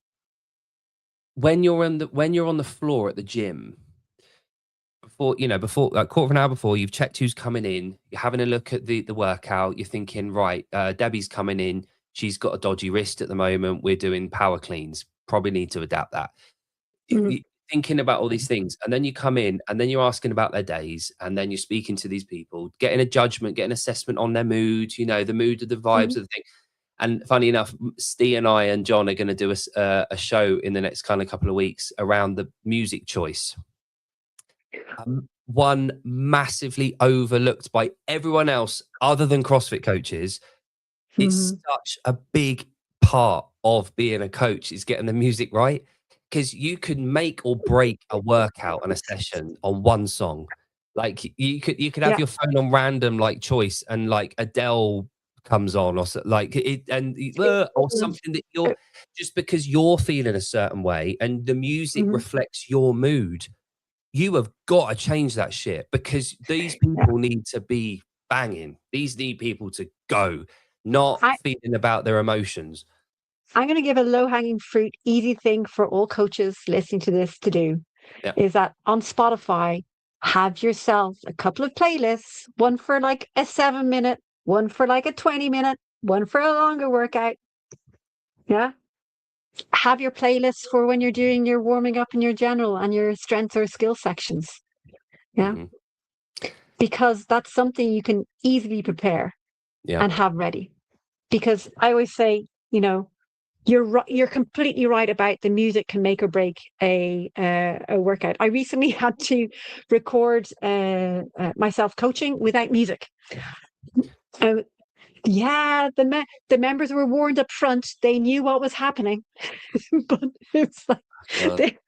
when you're on the floor at the gym, before like quarter of an hour before, you've checked who's coming in, you're having a look at the workout, you're thinking, right, Debbie's coming in, she's got a dodgy wrist at the moment, we're doing power cleans, probably need to adapt that. You're thinking about all these things, and then you come in and then you're asking about their days, and then you're speaking to these people, getting a judgment, getting assessment on their mood, the mood of the vibes of the thing. And funny enough, Steve and I and John are going to do a show in the next kind of couple of weeks around the music choice. One massively overlooked by everyone else other than CrossFit coaches. It's such a big part of being a coach is getting the music right, because you can make or break a workout and a session on one song. Like you could have your phone on random like choice, and like Adele comes on, or like it, and or something that you're just because you're feeling a certain way and the music reflects your mood. You have got to change that shit, because these people need to be banging. These need people to go, not feeling about their emotions. I'm going to give a low-hanging fruit, easy thing for all coaches listening to this to do, is that on Spotify, have yourself a couple of playlists, one for like a 7-minute, one for like a 20-minute, one for a longer workout. Yeah. Have your playlists for when you're doing your warming up and your general and your strength or skill sections. Yeah. Because that's something you can easily prepare and have ready. Because I always say, you know, you're completely right about the music can make or break a workout. I recently had to record myself coaching without music. Yeah, the members were warned up front. They knew what was happening, but it's like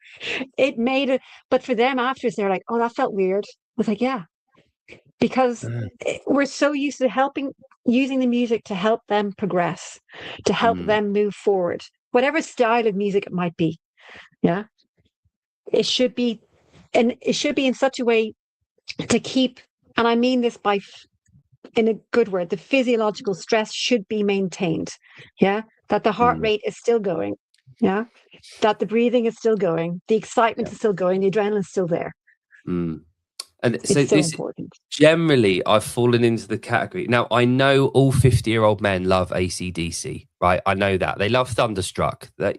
it made it. But for them afterwards, they're like, "Oh, that felt weird." I was like, "Yeah," because we're so used to using the music to help them progress, to help them move forward, whatever style of music it might be. Yeah, it should be, and it should be in such a way to keep. And I mean this in a good word, the physiological stress should be maintained. Yeah. That the heart rate is still going. Yeah. That the breathing is still going. The excitement is still going. The adrenaline is still there. And it's so important. Generally, I've fallen into the category. Now, I know all 50-year-old men love AC/DC, right? I know that. They love Thunderstruck. That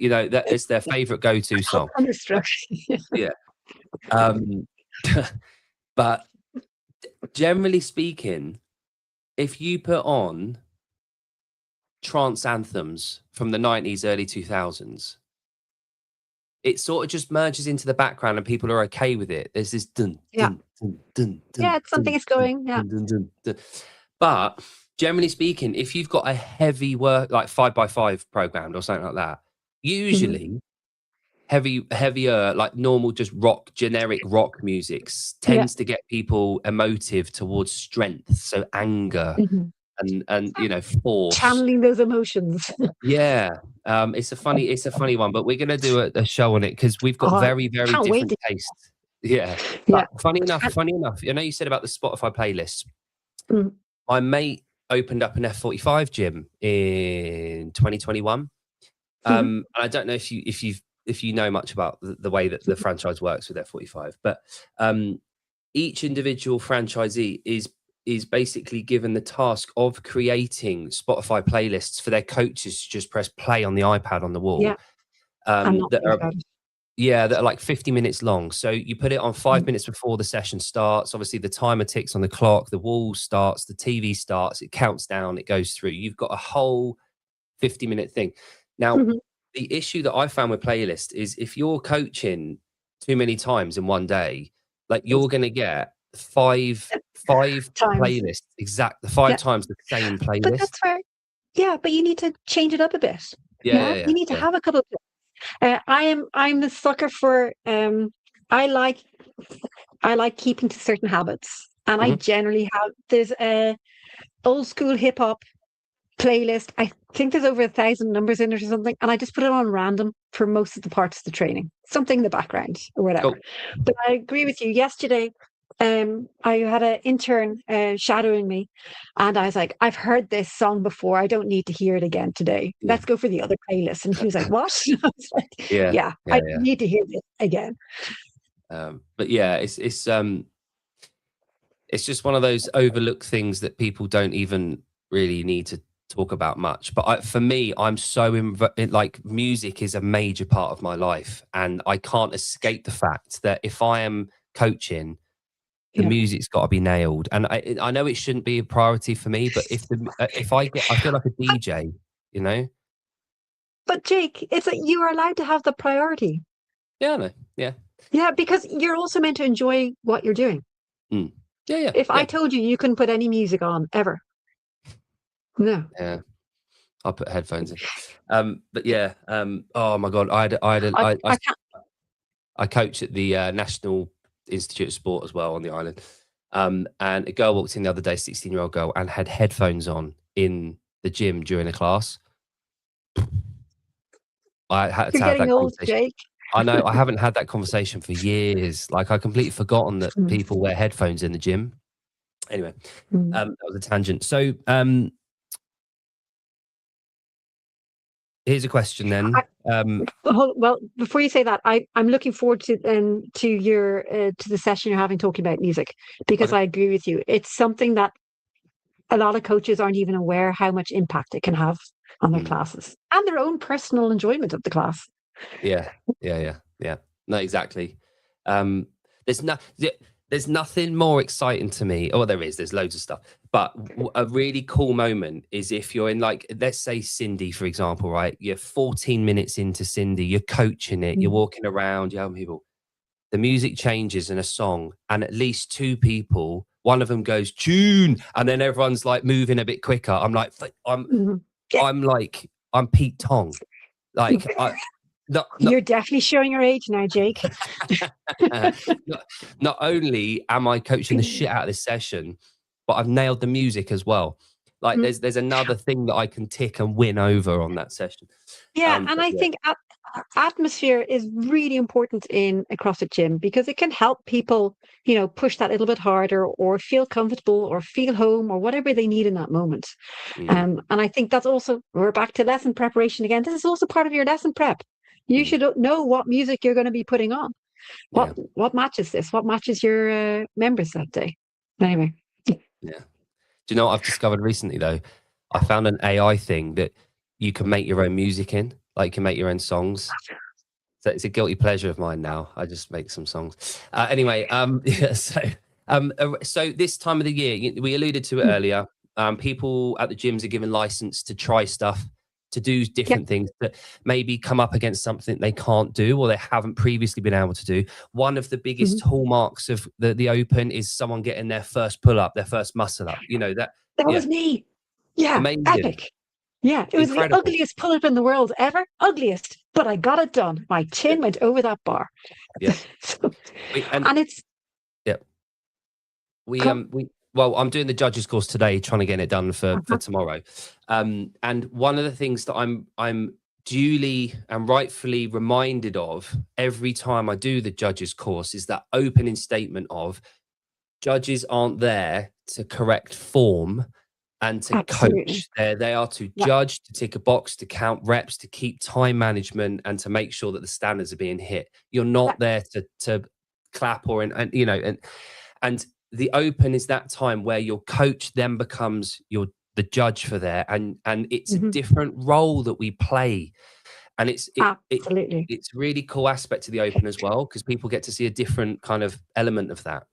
is their favorite go-to song. Thunderstruck. Yeah. But generally speaking, if you put on trance anthems from the 90s, early 2000s, it sort of just merges into the background and people are okay with it. There's this dun, dun, dun, dun, dun, yeah, it's something is going. Yeah. Dun, dun, dun. But generally speaking, if you've got a heavy work, like 5x5 programmed or something like that, usually heavier, like normal, just generic rock music tends to get people emotive towards strength. So anger and force. Channeling those emotions. Yeah. It's a funny one, but we're going to do a show on it because we've got very, very different tastes. Yeah. But funny enough, I know you said about the Spotify playlists. My mate opened up an F45 gym in 2021. And I don't know if you know much about the way that the franchise works with F45, but each individual franchisee is basically given the task of creating Spotify playlists for their coaches to just press play on the iPad on the wall. That are like 50 minutes long. So you put it on 5 minutes before the session starts. Obviously, the timer ticks on the clock, the wall starts, the TV starts, it counts down, it goes through. You've got a whole 50-minute thing. Now, the issue that I found with playlists is if you're coaching too many times in one day, like you're going to get five playlists, five times the same playlist. But that's where, but you need to change it up a bit. You need to have a couple of. I'm the sucker for. I like keeping to certain habits, and I generally have. There's a old school hip hop playlist. I think there's over 1,000 numbers in it or something, and I just put it on random for most of the parts of the training, something in the background or whatever. But I agree with you. Yesterday, I had an intern shadowing me, and I was like, I've heard this song before. I don't need to hear it again today. Let's go for the other playlist. And he was like, what? I was like, I need to hear this again. But yeah, it's just one of those overlooked things that people don't even really need to talk about much. But for me, I'm so like music is a major part of my life, and I can't escape the fact that if I am coaching, the music's got to be nailed. And I know it shouldn't be a priority for me, but if I feel like a DJ, you know. But Jake, it's like you are allowed to have the priority. Yeah, I know. Yeah, because you're also meant to enjoy what you're doing. If I told you couldn't put any music on ever, no. Yeah, I'll put headphones in. But yeah, oh my god, I coach at the National Institute of Sport as well on the island. And a girl walked in the other day, 16-year-old girl, and had headphones on in the gym during a class. I had to have that conversation. Jake. I know, I haven't had that conversation for years. Like, I completely forgotten that people wear headphones in the gym. Anyway, that was a tangent. So, here's a question then. Well, before you say that, I'm looking forward to your to the session you're having talking about music, because I agree with you. It's something that a lot of coaches aren't even aware how much impact it can have on their classes and their own personal enjoyment of the class. Yeah. No, exactly. There's nothing more exciting to me. Oh, there's loads of stuff. But a really cool moment is if you're in, like, let's say Cindy, for example, right? You're 14 minutes into Cindy, you're coaching it, you're walking around, you're helping people. The music changes in a song, and at least two people, one of them goes tune, and then everyone's like moving a bit quicker. I'm like, I'm Pete Tong. Like, You're definitely showing your age now, Jake. not only am I coaching the shit out of this session, but I've nailed the music as well. Like, there's another thing that I can tick and win over on that session. Yeah, and I think atmosphere is really important in a CrossFit gym because it can help people, push that a little bit harder or feel comfortable or feel home or whatever they need in that moment. And I think that's also, we're back to lesson preparation again. This is also part of your lesson prep. You should know what music you're going to be putting on. What matches this? What matches your members that day? Anyway. Yeah. Do you know what I've discovered recently, though? I found an AI thing that you can make your own music in. Like, you can make your own songs. So it's a guilty pleasure of mine now. I just make some songs. Anyway, so this time of the year, we alluded to it earlier. People at the gyms are given license to try stuff, to do different things that maybe come up against something they can't do or they haven't previously been able to do. One of the biggest hallmarks of the Open is someone getting their first pull up, their first muscle up. That was me. Yeah, amazing. Epic. Yeah, it was Incredible. the ugliest pull up in the world ever. Ugliest, but I got it done. My chin went over that bar. Yeah, and it's well, I'm doing the judges course today, trying to get it done for tomorrow. And one of the things that I'm duly and rightfully reminded of every time I do the judges course is that opening statement of judges aren't there to correct form and to coach. They are to judge, to tick a box, to count reps, to keep time management, and to make sure that the standards are being hit. You're not there to clap or and the Open is that time where your coach then becomes the judge for there, and it's a different role that we play, and it's really cool aspect to the Open as well, because people get to see a different kind of element of that.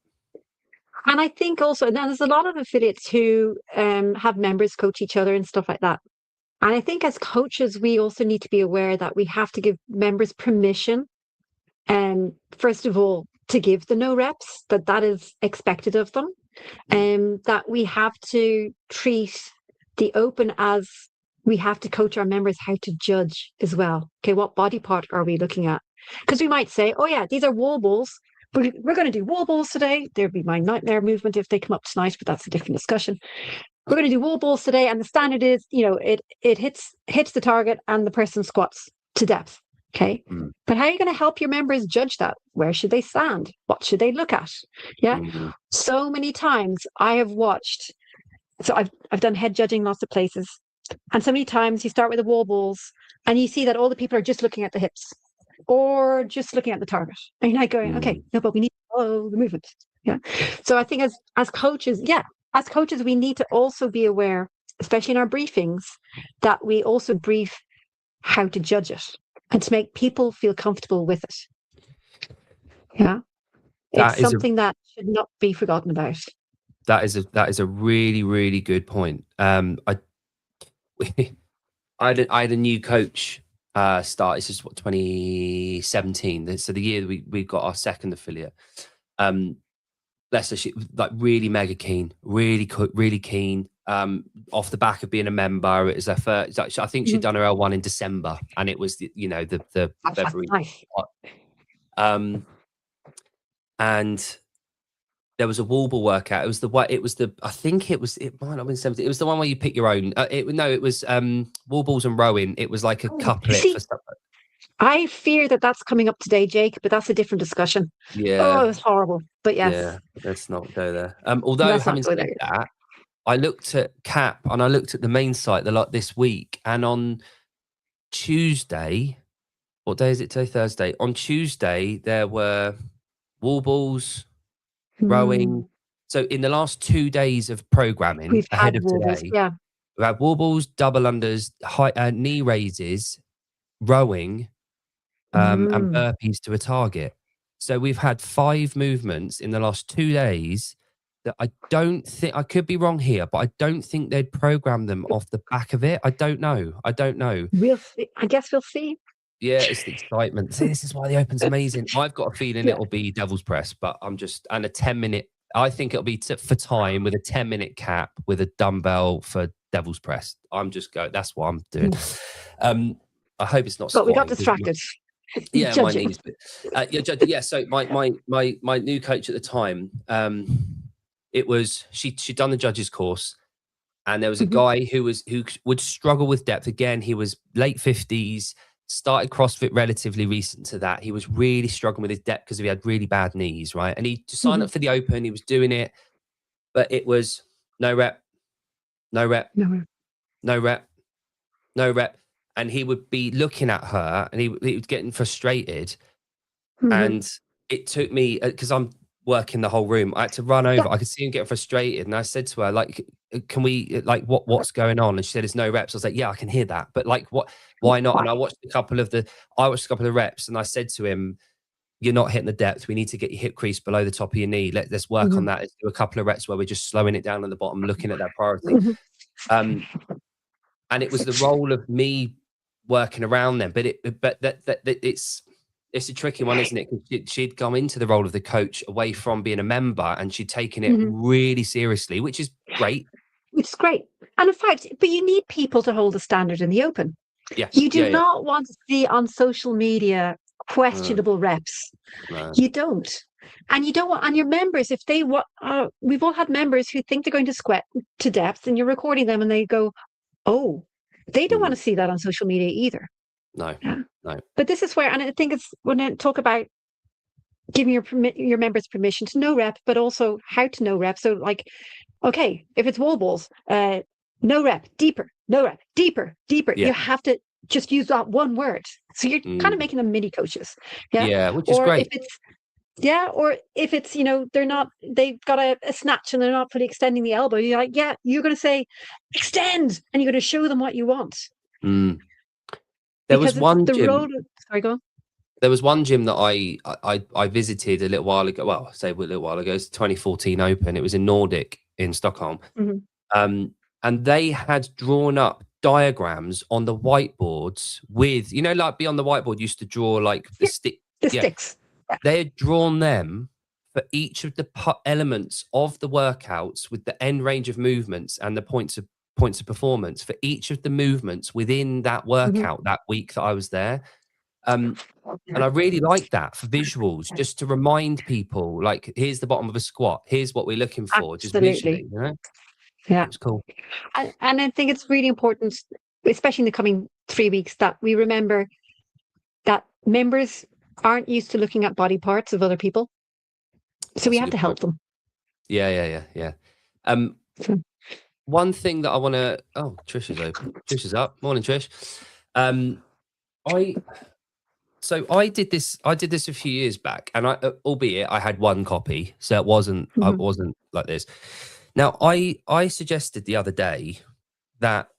And I think also now there's a lot of affiliates who have members coach each other and stuff like that. And I think as coaches, we also need to be aware that we have to give members permission, first of all, to give the no reps, that is expected of them, and that we have to treat the Open as we have to coach our members how to judge as well. Okay, what body part are we looking at? Because we might say, oh yeah, these are wall balls. We're going to do wall balls today. There'd be my nightmare movement if they come up tonight, but that's a different discussion. We're going to do wall balls today, and the standard is, it hits the target and the person squats to depth. Okay. But how are you going to help your members judge that? Where should they stand? What should they look at? Yeah. So many times I have watched, so I've done head judging lots of places. And so many times you start with the wall balls and you see that all the people are just looking at the hips or just looking at the target. And you're not going, okay, no, but we need to follow the movement. Yeah. So I think as coaches, we need to also be aware, especially in our briefings, that we also brief how to judge it and to make people feel comfortable with it. Yeah. It's something that should not be forgotten about. That is a really, really good point. I had a new coach start. This is 2017. So the year we got our second affiliate. Bless her, she like really mega keen, really keen. Off the back of being a member, it was her first. I think she'd done her L1 in December, and it was the February. Nice. And there was a wall ball workout. It might not have been 70. It was the one where you pick your own. It was wall balls and rowing. It was like a couplet for stuff. I fear that that's coming up today, Jake, but that's a different discussion. Yeah. Oh, it was horrible. But yes. Yeah, let's not go there. Although having said that, I looked at CAP and I looked at the main site this week, and on Tuesday, what day is it today? Thursday. On Tuesday, there were wall balls, rowing, So in the last 2 days of programming We've ahead had of wobbles, today, yeah. we had wobbles, double unders, high, knee raises, rowing, and burpees to a target. So we've had 5 movements in the last 2 days that I don't think, I could be wrong here, but I don't think they'd program them off the back of it. I don't know. I don't know. We'll see. I guess we'll see. Yeah, it's the excitement. See, this is why the Open's amazing. I've got a feeling Yeah. it'll be devil's press, but I'm just, and a 10-minute, I think it'll be for time with a 10-minute cap with a dumbbell for devil's press. I'm just going, that's what I'm doing. I hope it's not But we got squatting. distracted. Yeah, my Judging. knees. Yeah, so my new coach at the time, it was, she'd done the judges course, and there was a guy who would struggle with depth. Again, he was late 50s, started CrossFit relatively recent to that. He was really struggling with his depth because he had really bad knees, right? And he signed up for the Open. He was doing it, but it was no rep, no rep, no rep, no rep. And he would be looking at her, and he was getting frustrated. And it took me, because I'm working the whole room, I had to run over. I could see him get frustrated, and I said to her, like, can we, like, what's going on? And she said, "There's no reps." I was like, yeah, I can hear that, but like, why not? And I watched a couple of the reps, and I said to him, "You're not hitting the depth. We need to get your hip crease below the top of your knee. Let's work on that. Let's do a couple of reps where we're just slowing it down on the bottom, looking at that priority." And it was the role of me working around them, but it's a tricky one, isn't it? She'd come into the role of the coach away from being a member, and she'd taken it really seriously, which is great. Which is great. And in fact, but you need people to hold the standard in the Open. Yeah. You do not want to see on social media questionable reps. No. You don't. And you don't want, and your members, if they we've all had members who think they're going to squat to depth, and you're recording them and they go, oh, they don't want to see that on social media either. No. But this is where, and I think it's when I talk about giving your members permission to know rep, but also how to know rep. So, like, okay, if it's wall balls, no rep, deeper, no rep, deeper, deeper. Yeah. You have to just use that one word. So you're kind of making them mini coaches. Yeah, which is great. Or if it's, they've got a snatch and they're not fully extending the elbow, you're like, yeah, you're going to say extend, and you're going to show them what you want. There was one gym. Sorry, go on. There was one gym that I visited a little while ago. Well, I say a little while ago. It's 2014 Open. It was in Nordic in Stockholm. And they had drawn up diagrams on the whiteboards with, like beyond the whiteboard used to draw like the stick. The sticks. They had drawn them for each of the elements of the workouts with the end range of movements and the points of performance for each of the movements within that workout that week that I was there. And I really like that for visuals, just to remind people, like, here's the bottom of a squat. Here's what we're looking for. Absolutely. Just visually, Yeah. It's cool. And I think it's really important, especially in the coming 3 weeks, that we remember that members aren't used to looking at body parts of other people. So we have to help them. Yeah. One thing that I want to, Trish is open. Trish is up. Morning, Trish. I did this a few years back, and albeit I had one copy, so it wasn't I wasn't like this. Now I suggested the other day that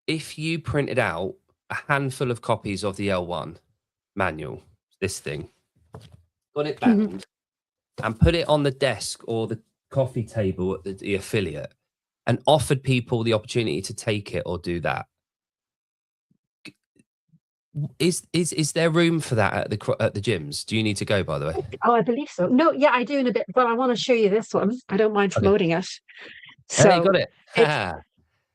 if you printed out a handful of copies of the L1 manual, this thing, got it bound, and put it on the desk or the coffee table at the affiliate, and offered people the opportunity to take it or do that. Is there room for that at the gyms? Do you need to go, by the way? Oh, I believe so. No, yeah, I do in a bit, but I want to show you this one. I don't mind promoting it. So hey, you got it.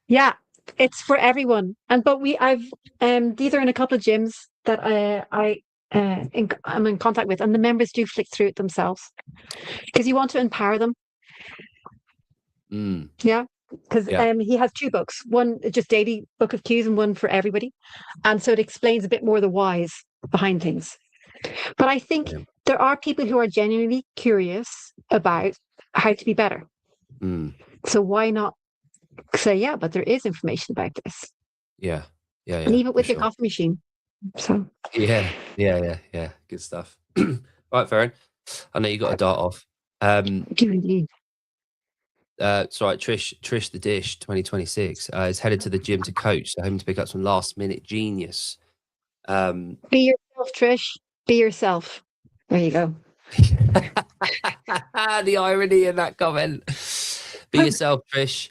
Yeah, it's for everyone. But these are in a couple of gyms that I'm in contact with, and the members do flick through it themselves because you want to empower them. Yeah. Because he has 2 books, one just daily book of cues and one for everybody. And so it explains a bit more the whys behind things. But I think there are people who are genuinely curious about how to be better. So why not say, but there is information about this. Yeah. Leave it with your coffee machine. So Yeah. Good stuff. Right, Farran. I know you got a dart off. Indeed. It's all right. Trish the Dish 2026 is headed to the gym to coach, so hoping to pick up some last minute genius. Be yourself, Trish. Be yourself. There you go. The irony in that comment. Be yourself, Trish.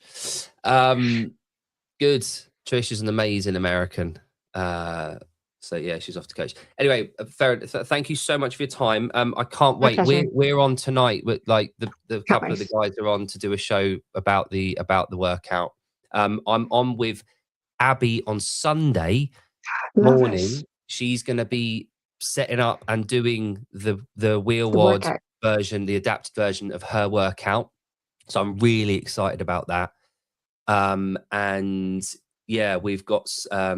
Good. Trish is an amazing American. So yeah, she's off to coach. Anyway, Farran, thank you so much for your time. I can't My wait. pleasure. We're on tonight with like the couple of the wait. guys are on to do a show about the workout. I'm on with Abby on Sunday Love morning. it. She's going to be setting up and doing the wheel The wad workout. version, the adapted version of her workout. So I'm really excited about that. And yeah, we've got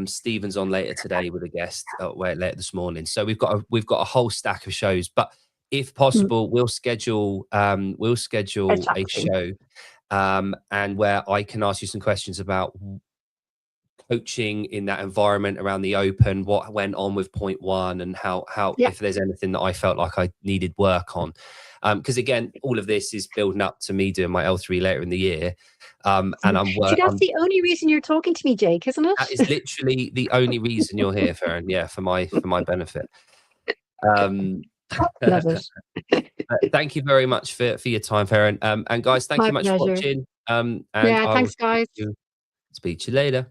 Stevens on later today with a guest. Later this morning. So we've got a whole stack of shows. But if possible, we'll schedule a show, and where I can ask you some questions about coaching in that environment around the Open, what went on with point one, and how if there's anything that I felt like I needed work on. Because again, all of this is building up to me doing my L3 later in the year. And See, that's the only reason you're talking to me, Jake, isn't it? That is literally the only reason you're here, Farran. Yeah, for my benefit. Love it. Thank you very much for your time, Farran. And guys, thank My you much for pleasure. watching. And Yeah, I will thanks, guys. speak to you later.